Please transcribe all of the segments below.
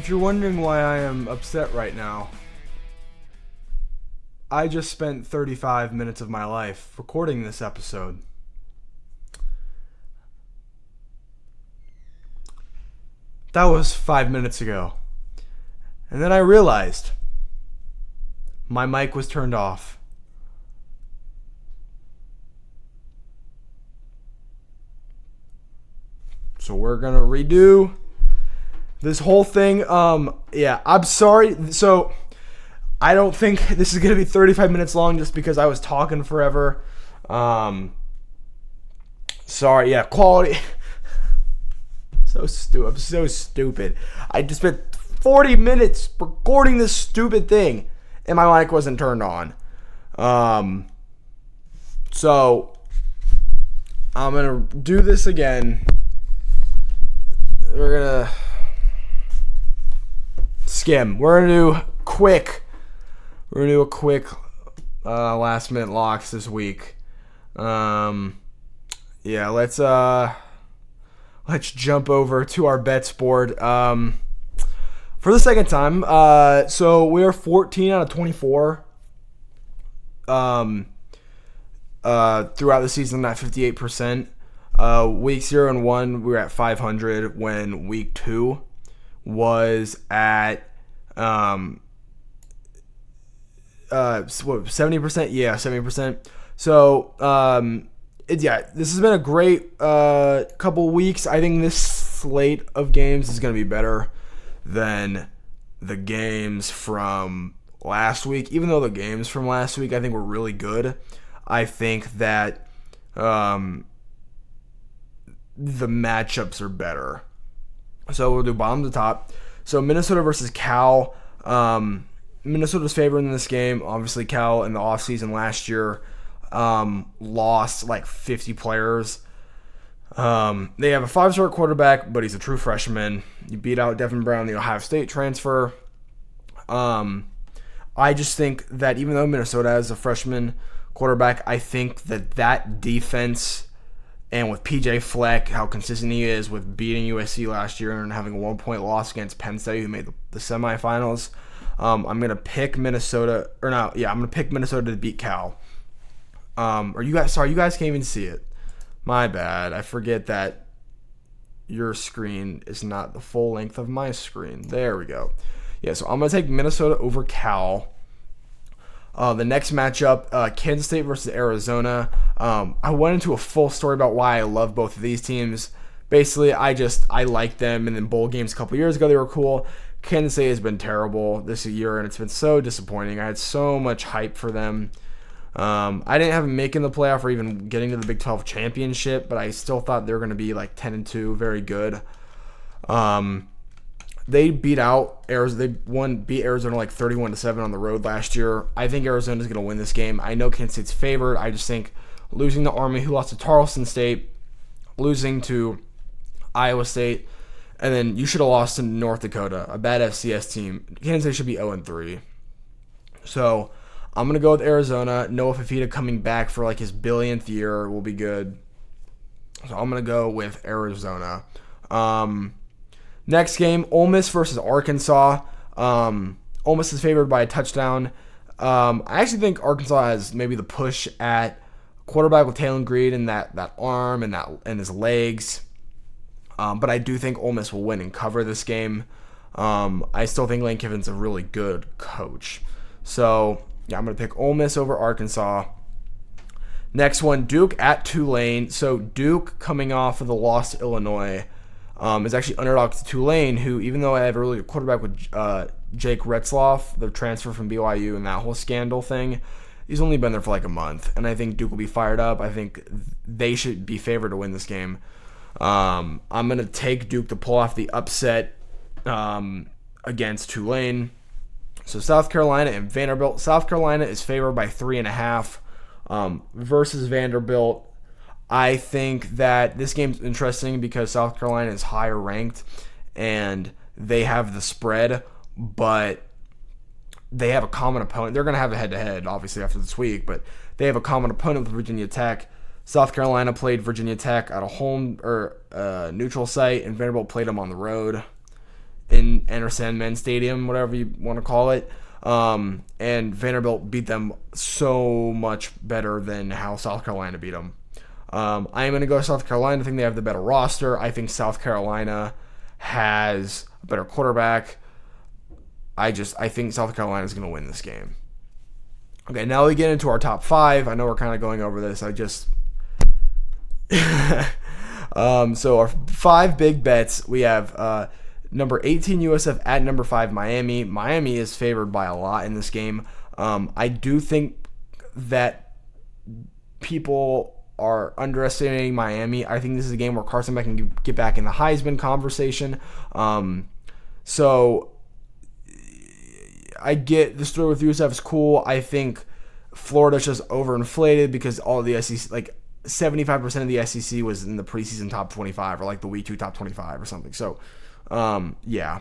If you're wondering why I am upset right now, I just spent 35 minutes of my life recording this episode. That was 5 minutes ago. And then I realized my mic was turned off. So we're going to redo this whole thing. I'm sorry. So I don't think this is going to be 35 minutes long just because I was talking forever. Sorry. Yeah, quality. I'm so stupid. I just spent 40 minutes recording this stupid thing and my mic wasn't turned on. So I'm going to do this again. We're going to skim. We're going to do a quick last minute locks this week. Let's jump over to our bets board. For the second time, so we are 14 out of 24 throughout the season at 58%. Week 0 and 1, we were at 500 when week 2 was at 70%? Yeah, 70%. So, this has been a great couple weeks. I think this slate of games is going to be better than the games from last week. Even though the games from last week I think were really good, I think that the matchups are better. So we'll do bottom to top. So Minnesota versus Cal. Minnesota's favored in this game. Obviously, Cal in the offseason last year lost like 50 players. They have a 5-star quarterback, but he's a true freshman. You beat out Devin Brown, the Ohio State transfer. I just think that even though Minnesota has a freshman quarterback, I think that defense, and with PJ Fleck, how consistent he is with beating USC last year and having a 1-point loss against Penn State, who made the semifinals, I'm going to pick Minnesota. I'm going to pick Minnesota to beat Cal. You guys can't even see it. My bad. I forget that your screen is not the full length of my screen. There we go. Yeah, so I'm going to take Minnesota over Cal. The next matchup, Kansas State versus Arizona. I went into a full story about why I love both of these teams. Basically, I like them, and in bowl games a couple years ago, they were cool. Kansas State has been terrible this year, and it's been so disappointing. I had so much hype for them. I didn't have them making the playoff or even getting to the Big 12 championship, but I still thought they were going to be like 10-2, very good. They beat out Arizona. They beat Arizona like 31-7 on the road last year. I think Arizona's going to win this game. I know Kansas State's favored. I just think losing to Army, who lost to Tarleton State, losing to Iowa State, and then you should have lost to North Dakota, a bad FCS team. Kansas State should be 0-3. So I'm going to go with Arizona. Noah Fafita coming back for like his billionth year will be good. So I'm going to go with Arizona. Next game, Ole Miss versus Arkansas. Ole Miss is favored by a touchdown. I actually think Arkansas has maybe the push at quarterback with Taylor Greene and that arm and his legs. But I do think Ole Miss will win and cover this game. I still think Lane Kiffin's a really good coach. So I'm going to pick Ole Miss over Arkansas. Next one, Duke at Tulane. So Duke, coming off of the loss to Illinois, is actually underdog to Tulane, who, even though I have a really good quarterback with Jake Retzloff, the transfer from BYU and that whole scandal thing, he's only been there for like a month. And I think Duke will be fired up. I think they should be favored to win this game. I'm going to take Duke to pull off the upset against Tulane. So South Carolina and Vanderbilt. South Carolina is favored by 3.5 versus Vanderbilt. I think that this game's interesting because South Carolina is higher ranked and they have the spread, but they have a common opponent. They're going to have a head-to-head, obviously, after this week, but they have a common opponent with Virginia Tech. South Carolina played Virginia Tech at a home or neutral site, and Vanderbilt played them on the road. in Enter Sandman Stadium, whatever you want to call it. And Vanderbilt beat them so much better than how South Carolina beat them. I am going to go South Carolina. I think they have the better roster. I think South Carolina has a better quarterback. I think South Carolina is going to win this game. Okay, now we get into our top 5. I know we're kind of going over this. So our 5 big bets, we have number 18 USF at number 5 Miami. Miami is favored by a lot in this game. I do think that people are underestimating Miami. I think this is a game where Carson Beck can get back in the Heisman conversation. So I get the story with USF is cool. I think Florida's just overinflated because all of the SEC, like 75% of the SEC was in the preseason top 25 or like the week 2 top 25 or something. So, yeah.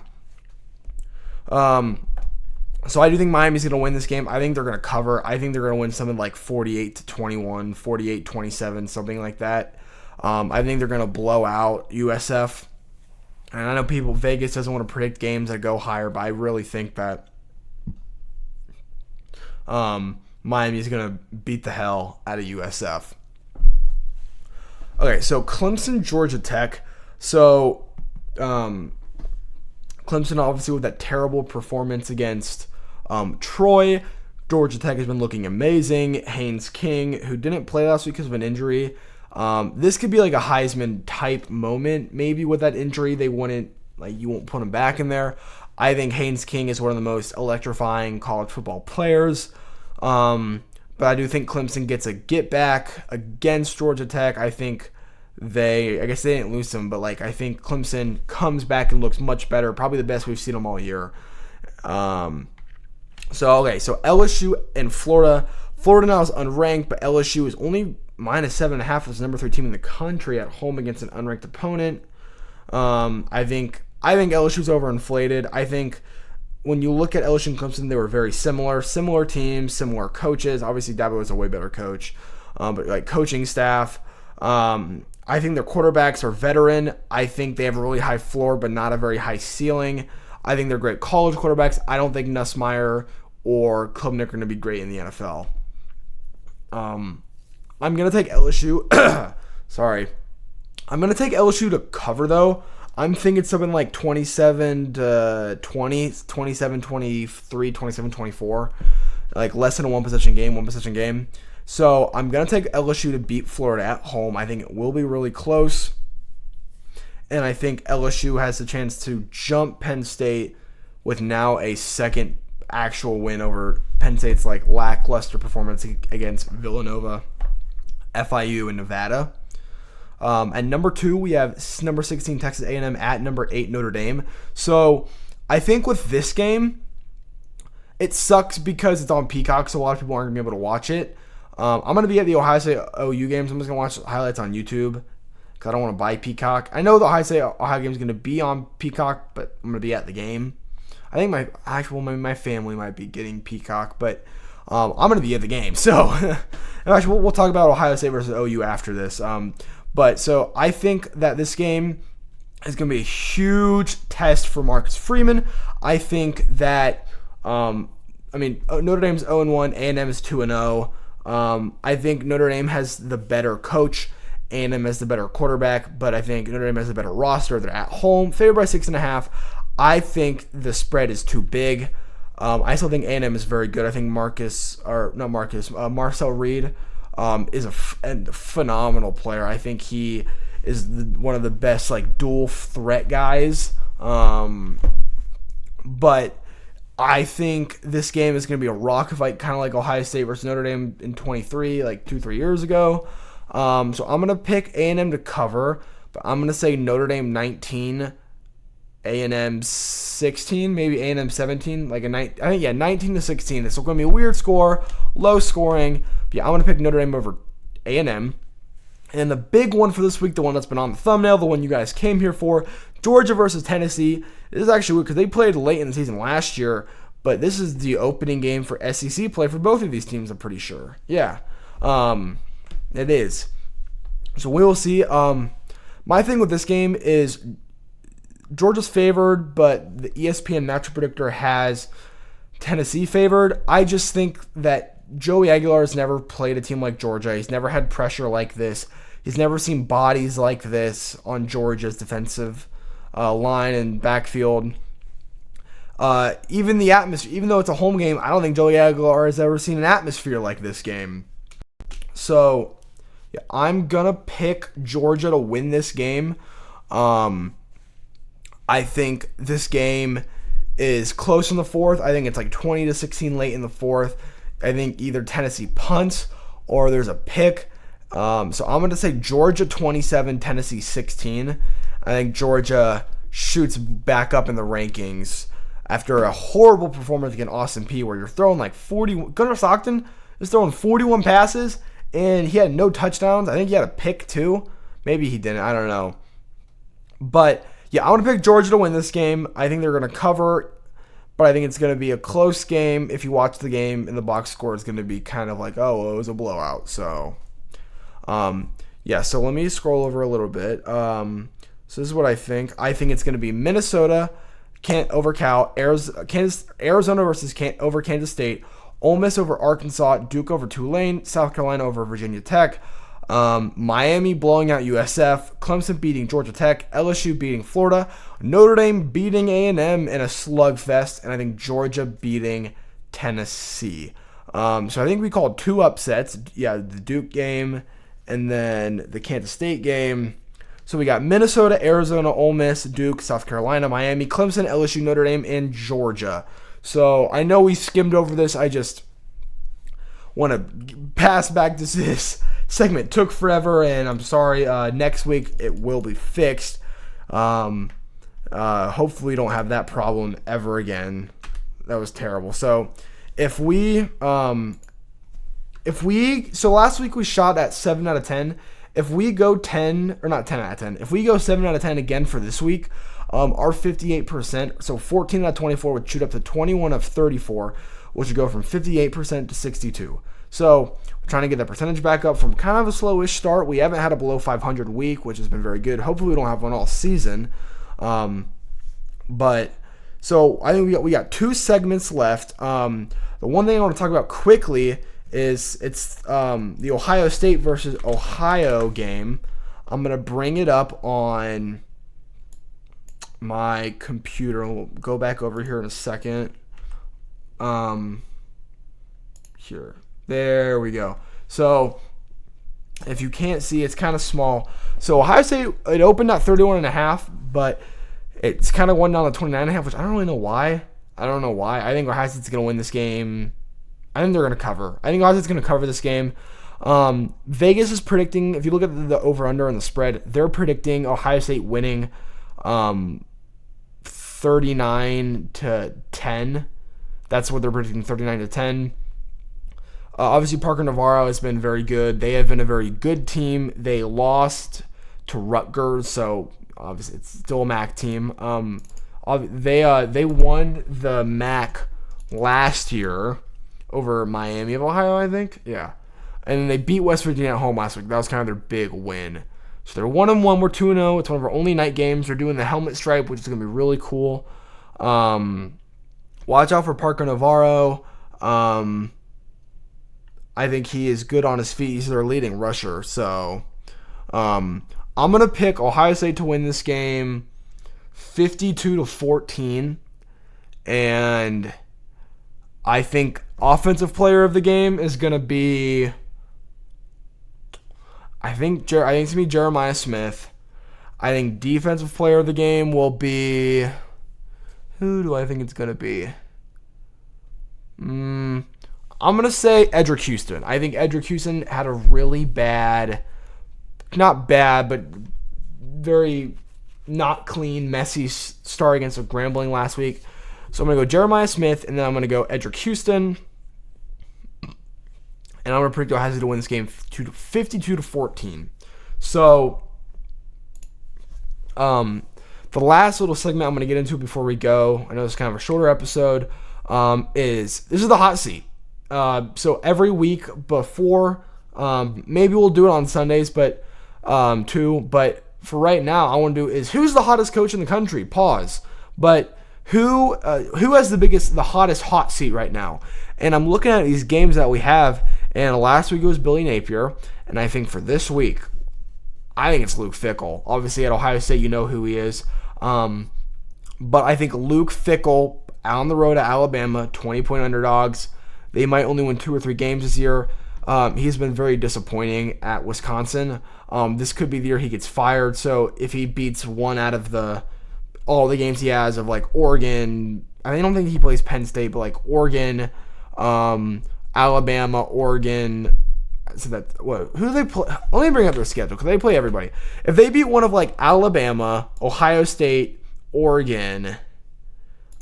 So I do think Miami's going to win this game. I think they're going to cover. I think they're going to win something like 48-21, 48-27, something like that. I think they're going to blow out USF. And I know Vegas doesn't want to predict games that go higher, but I really think that Miami is going to beat the hell out of USF. Okay, so Clemson, Georgia Tech. So Clemson obviously with that terrible performance against Troy. Georgia Tech has been looking amazing. Haynes King, who didn't play last week because of an injury. This could be like a Heisman type moment. Maybe with that injury, you won't put him back in there. I think Haynes King is one of the most electrifying college football players. But I do think Clemson gets a get back against Georgia Tech. I think I guess they didn't lose him, but I think Clemson comes back and looks much better. Probably the best we've seen them all year. So LSU and Florida. Florida now is unranked, but LSU is only minus 7.5 as the number 3 team in the country at home against an unranked opponent. I think LSU's overinflated. I think when you look at LSU and Clemson, they were very similar teams, similar coaches. Obviously, Dabo is a way better coach, but coaching staff. I think their quarterbacks are veteran. I think they have a really high floor, but not a very high ceiling. I think they're great college quarterbacks. I don't think Nussmeier or Klubnik are going to be great in the NFL. I'm going to take LSU. Sorry. I'm going to take LSU to cover, though. I'm thinking something like 27-20, 27-23, 27-24. Less than a one-possession game. So I'm going to take LSU to beat Florida at home. I think it will be really close. And I think LSU has the chance to jump Penn State with now a second actual win over Penn State's lackluster performance against Villanova, FIU, and Nevada. And number 2, we have number 16 Texas A&M at number 8 Notre Dame. So I think with this game, it sucks because it's on Peacock, so a lot of people aren't going to be able to watch it. I'm going to be at the Ohio State OU games. I'm just going to watch highlights on YouTube because I don't want to buy Peacock. I know the Ohio State Ohio game is going to be on Peacock, but I'm going to be at the my family might be getting Peacock, but I'm going to be at the game. So actually, we'll talk about Ohio State versus OU after this. But so I think that this game is going to be a huge test for Marcus Freeman. I think that Notre Dame's 0-1, A&M is 2-0. I think Notre Dame has the better coach. A&M has the better quarterback, but I think Notre Dame has a better roster. They're at home, favored by 6.5. I think the spread is too big. I still think A&M is very good. I think Marcel Reed is a phenomenal player. I think he is one of the best dual threat guys. But I think this game is going to be a rock fight, kind of like Ohio State versus Notre Dame in 23, 2-3 years ago. So I'm going to pick A&M to cover, but I'm going to say Notre Dame 19, A&M 16, maybe A&M 17, 19-16. It's going to be a weird score, low scoring. But yeah, I'm going to pick Notre Dame over A&M. And the big one for this week, the one that's been on the thumbnail, the one you guys came here for, Georgia versus Tennessee. This is actually weird because they played late in the season last year, but this is the opening game for SEC play for both of these teams, I'm pretty sure. Yeah, it is. So we will see. My thing with this game is Georgia's favored, but the ESPN matchup predictor has Tennessee favored. I just think that Joey Aguilar has never played a team like Georgia. He's never had pressure like this. He's never seen bodies like this on Georgia's defensive line and backfield. Even the atmosphere, even though it's a home game, I don't think Joey Aguilar has ever seen an atmosphere like this game. So, yeah, I'm gonna pick Georgia to win this game. I think this game is close in the fourth. I think it's like 20-16 late in the fourth. I think either Tennessee punts or there's a pick. So I'm going to say Georgia 27, Tennessee 16. I think Georgia shoots back up in the rankings after a horrible performance against Austin Peay where you're throwing like 40. Gunnar Stockton is throwing 41 passes and he had no touchdowns. I think he had a pick too. Maybe he didn't. I don't know. But yeah, I want to pick Georgia to win this game. I think they're going to cover, but I think it's going to be a close game. If you watch the game and the box score, it's going to be kind of like, oh, it was a blowout. So, yeah, so let me scroll over a little bit. So this is what I think. I think it's going to be Minnesota over Cal, Arizona versus over Kansas State, Ole Miss over Arkansas, Duke over Tulane, South Carolina over Virginia Tech, Miami blowing out USF, Clemson beating Georgia Tech, LSU beating Florida, Notre Dame beating A&M in a slugfest, and I think Georgia beating Tennessee. So I think we called two upsets. Yeah, the Duke game and then the Kansas State game. So we got Minnesota, Arizona, Ole Miss, Duke, South Carolina, Miami, Clemson, LSU, Notre Dame, and Georgia. So I know we skimmed over this. I just want to pass back to this segment. Took forever, and I'm sorry. Next week it will be fixed. Hopefully we don't have that problem ever again. That was terrible. So so last week we shot at 7 out of 10. If we go 10, or not 10 out of 10, if we go 7 out of 10 again for this week, our 58%, so 14 out of 24 would shoot up to 21 of 34, which would go from 58% to 62. So we're trying to get that percentage back up from kind of a slowish start. We haven't had a below 500 week, which has been very good. Hopefully we don't have one all season. But so I think we got two segments left. The one thing I want to talk about quickly is the Ohio State versus Ohio game. I'm going to bring it up on my computer. We'll go back over here in a second. Here. There we go. So if you can't see, it's kind of small. So Ohio State, it opened at 31.5, but it's kind of went down to 29.5, which I don't really know why. I think Ohio State's going to win this game. I think they're going to cover. I think Ohio State's going to cover this game. Vegas is predicting, if you look at the over-under and the spread, they're predicting Ohio State winning 39-10. That's what they're predicting, 39-10. Obviously, Parker Navarro has been very good. They have been a very good team. They lost to Rutgers, so obviously it's still a MAC team. They won the MAC last year over Miami of Ohio, I think. Yeah. And then they beat West Virginia at home last week. That was kind of their big win. So they're 1-1. We're 2-0. It's one of our only night games. They're doing the helmet stripe, which is going to be really cool. Watch out for Parker Navarro. I think he is good on his feet. He's their leading rusher. So I'm going to pick Ohio State to win this game 52-14. And I think offensive player of the game is going to be, I think it's going to be Jeremiah Smith. I think defensive player of the game will be, who do I think it's going to be? I'm going to say Edric Houston. I think Edric Houston had a really bad, not bad, but very not clean, messy start against Grambling last week. So I'm going to go Jeremiah Smith, and then I'm going to go Edric Houston. And I'm going to predict Ohio State to win this game 52-14. So the last little segment I'm going to get into before we go, I know it's kind of a shorter episode, is the hot seat. So every week before, maybe we'll do it on Sundays, but for right now, I want to do is who's the hottest coach in the country? Pause. But who has the hottest hot seat right now? And I'm looking at these games that we have, and last week it was Billy Napier, and I think for this week, I think it's Luke Fickell. Obviously at Ohio State, you know who he is. But I think Luke Fickell on the road at Alabama, 20-point underdogs. They might only win 2 or 3 games this year. He's been very disappointing at Wisconsin. This could be the year he gets fired. So if he beats one out of all the games he has of like Oregon, I don't think he plays Penn State, but like Oregon, Alabama, Oregon. So who do they play? Let me bring up their schedule because they play everybody. If they beat one of like Alabama, Ohio State, Oregon,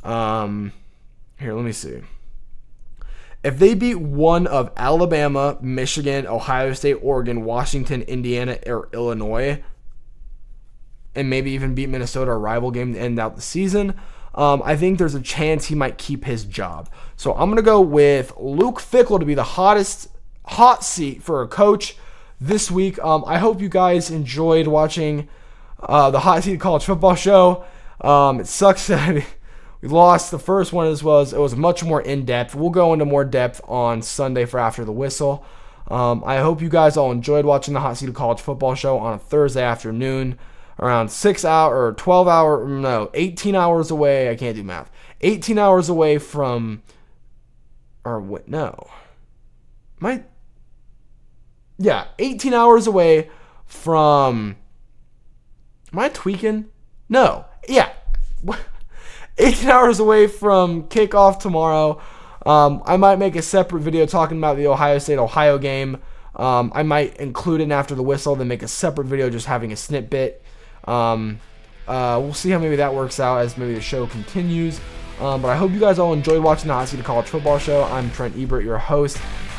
here, let me see. If they beat one of Alabama, Michigan, Ohio State, Oregon, Washington, Indiana, or Illinois, and maybe even beat Minnesota, a rival game to end out the season, I think there's a chance he might keep his job. So I'm going to go with Luke Fickell to be the hot seat for a coach this week. I hope you guys enjoyed watching the Hot Seat College Football Show. It sucks that we lost the first one as well. It was much more in-depth. We'll go into more depth on Sunday for After the Whistle. I hope you guys all enjoyed watching the Hot Seat College Football Show on a Thursday afternoon, around 18 hours away. I can't do math. 18 hours away from, or what? No. 18 hours away from, am I tweaking? No. Yeah. 18 hours away from kickoff tomorrow. I might make a separate video talking about the Ohio State-Ohio game. I might include it after the whistle, then make a separate video just having a snippet. We'll see how maybe that works out as maybe the show continues. But I hope you guys all enjoyed watching the Hot Seat College Football Show. I'm Trent Ebert, your host,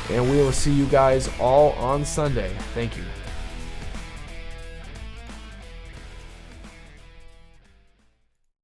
and we will see you guys all on Sunday. Thank you.